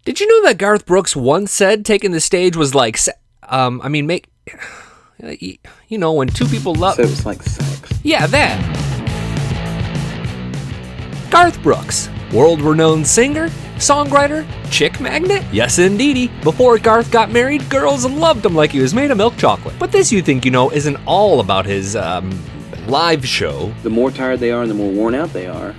Did you know that Garth Brooks once said taking the stage was like, when two people love... So it's like sex. Yeah, that. Garth Brooks, world-renowned singer, songwriter, chick magnet? Yes, indeedy. Before Garth got married, girls loved him like he was made of milk chocolate. But this, you think you know, isn't all about his, live show. The more tired they are and the more worn out they are,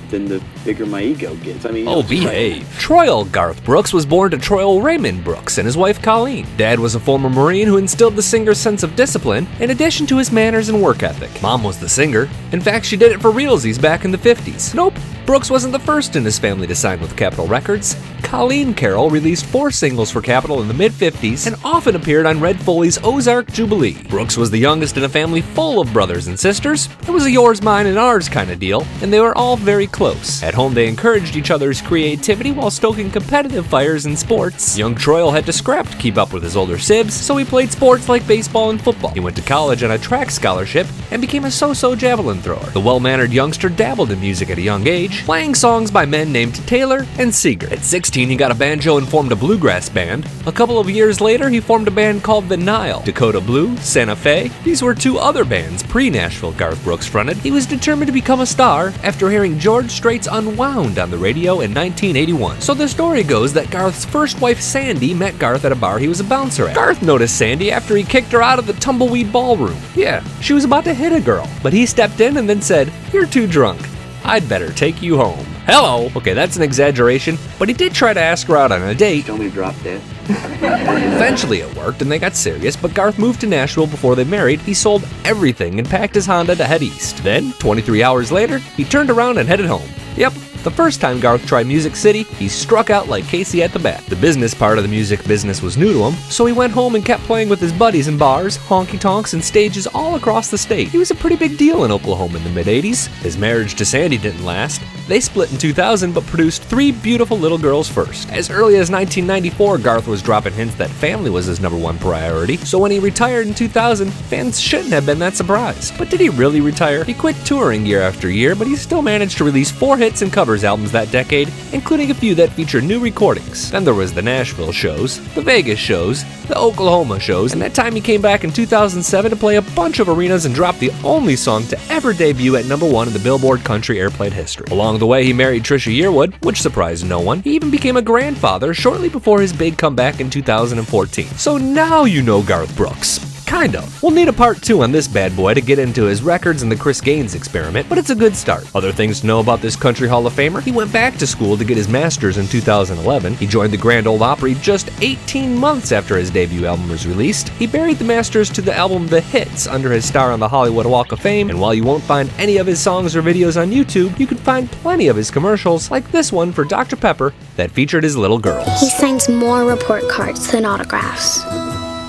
then the bigger my ego gets. Behave. Troil Garth Brooks was born to Troil Raymond Brooks and his wife Colleen. Dad was a former Marine who instilled the singer's sense of discipline in addition to his manners and work ethic. Mom was the singer. In fact, she did it for realsies back in the 50s. Nope, Brooks wasn't the first in his family to sign with Capitol Records. Colleen Carroll released 4 singles for Capitol in the mid-50s and often appeared on Red Foley's Ozark Jubilee. Brooks was the youngest in a family full of brothers and sisters. It was a yours, mine, and ours kind of deal, and they were all very close. At home, they encouraged each other's creativity while stoking competitive fires in sports. Young Troil had to scrap to keep up with his older sibs, so he played sports like baseball and football. He went to college on a track scholarship and became a so-so javelin thrower. The well-mannered youngster dabbled in music at a young age, playing songs by men named Taylor and Seeger. At 16, he got a banjo and formed a bluegrass band. A couple of years later, he formed a band called The Nile. Dakota Blue, Santa Fe, these were 2 other bands pre-Nashville Garth Brooks fronted. He was determined to become a star after hearing George Strait's Unwound on the radio in 1981. So the story goes that Garth's first wife Sandy met Garth at a bar he was a bouncer at. Garth noticed Sandy after he kicked her out of the tumbleweed ballroom. Yeah, she was about to hit a girl, but he stepped in and then said, "You're too drunk. I'd better take you home." Hello! Okay, that's an exaggeration, but he did try to ask her out on a date. Tell me to drop dead. Eventually it worked and they got serious, but Garth moved to Nashville before they married. He sold everything and packed his Honda to head east. Then, 23 hours later, he turned around and headed home. Yep, the first time Garth tried Music City, he struck out like Casey at the bat. The business part of the music business was new to him, so he went home and kept playing with his buddies in bars, honky-tonks, and stages all across the state. He was a pretty big deal in Oklahoma in the mid-'80s. His marriage to Sandy didn't last. They split in 2000, but produced 3 beautiful little girls first. As early as 1994, Garth was dropping hints that family was his #1 priority, so when he retired in 2000, fans shouldn't have been that surprised. But did he really retire? He quit touring year after year, but he still managed to release 4 hits and covers albums that decade, including a few that feature new recordings. Then there was the Nashville shows, the Vegas shows, the Oklahoma shows, and that time he came back in 2007 to play a bunch of arenas and drop the only song to ever debut at #1 in the Billboard Country Airplay history. Along the way, he married Trisha Yearwood, which surprised no one. He even became a grandfather shortly before his big comeback in 2014. So now you know Garth Brooks. Kind of. We'll need a part 2 on this bad boy to get into his records and the Chris Gaines experiment, but it's a good start. Other things to know about this Country Hall of Famer: he went back to school to get his master's in 2011. He joined the Grand Ole Opry just 18 months after his debut album was released. He buried the masters to the album The Hits under his star on the Hollywood Walk of Fame, and while you won't find any of his songs or videos on YouTube, you can find plenty of his commercials, like this one for Dr. Pepper that featured his little girls. He signs more report cards than autographs,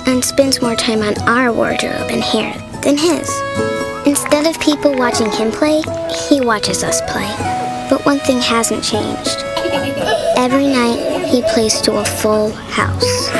and spends more time on our wardrobe and hair than his. Instead of people watching him play, he watches us play. But one thing hasn't changed. Every night, he plays to a full house.